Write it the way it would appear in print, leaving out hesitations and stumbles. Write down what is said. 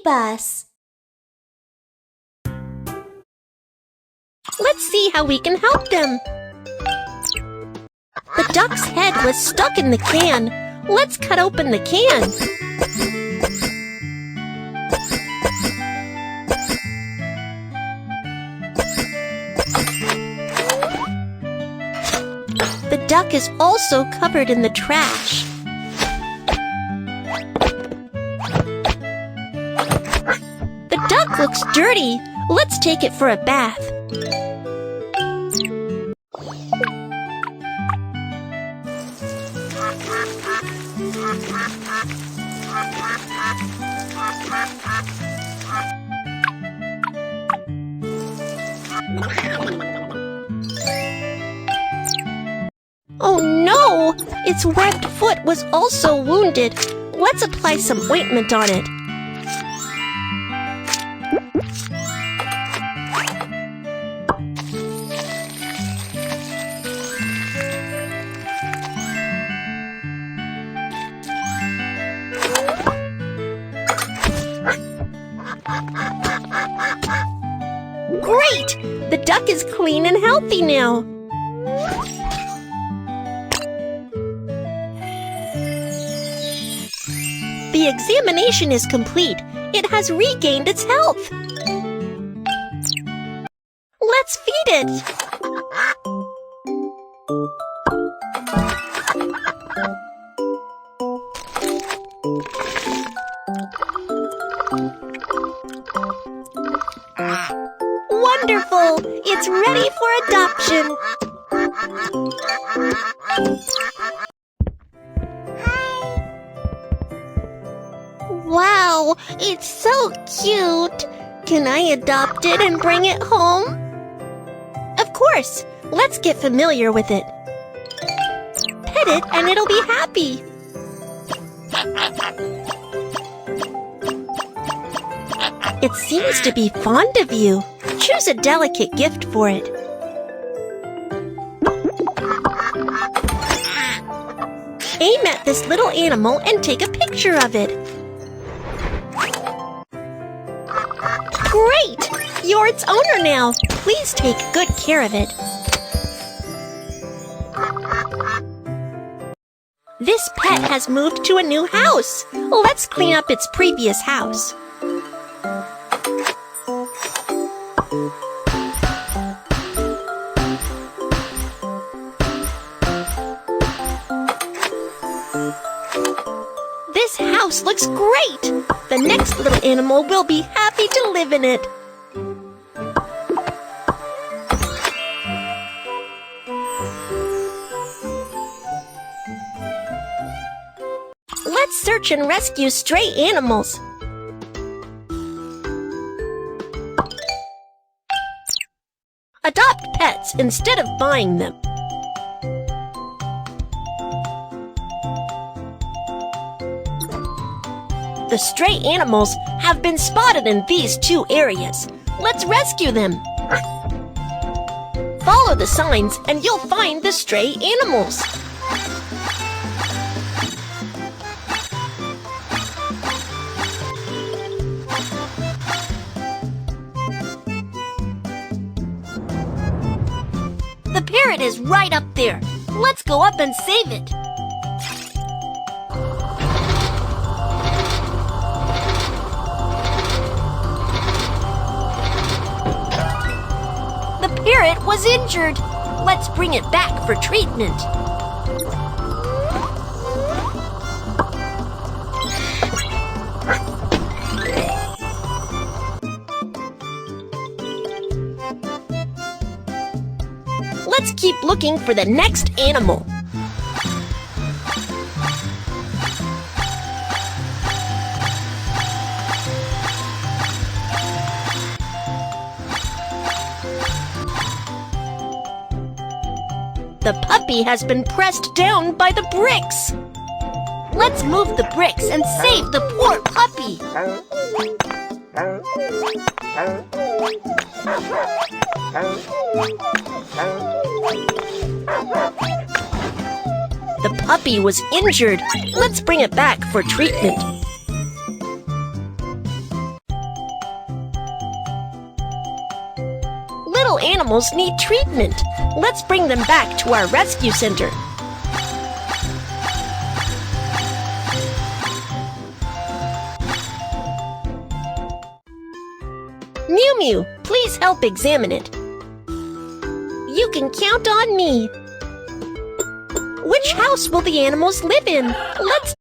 escape us. Let's see how we can help them. The duck's head was stuck in the can. Let's cut open the can. The duck is also covered in the trash. The duck looks dirty. Let's take it for a bath. Oh no! Its webbed foot was also wounded. Let's apply some ointment on it. Great! The duck is clean and healthy now. The examination is complete. It has regained its health. Let's feed it. Wonderful! It's ready for adoption. Wow, it's so cute. Can I adopt it and bring it home? Of course. Let's get familiar with it. Pet it and it'll be happy. It seems to be fond of you. Choose a delicate gift for it. Aim at this little animal and take a picture of it. Great! You're its owner now. Please take good care of it. This pet has moved to a new house. Let's clean up its previous house. This house looks great! The next little animal will be happy to live in it. Let's search and rescue stray animals. Adopt pets instead of buying them. The stray animals have been spotted in these two areas. Let's rescue them. Follow the signs and you'll find the stray animals. The parrot is right up there. Let's go up and save it. The parrot was injured. Let's bring it back for treatment. Let's keep looking for the next animal. The puppy has been pressed down by the bricks. Let's move the bricks and save the poor puppy. The puppy was injured. Let's bring it back for treatment. animals need treatment. Let's bring them back to our rescue center. Mew Mew, please help examine it. You can count on me. Which house will the animals live in? Let's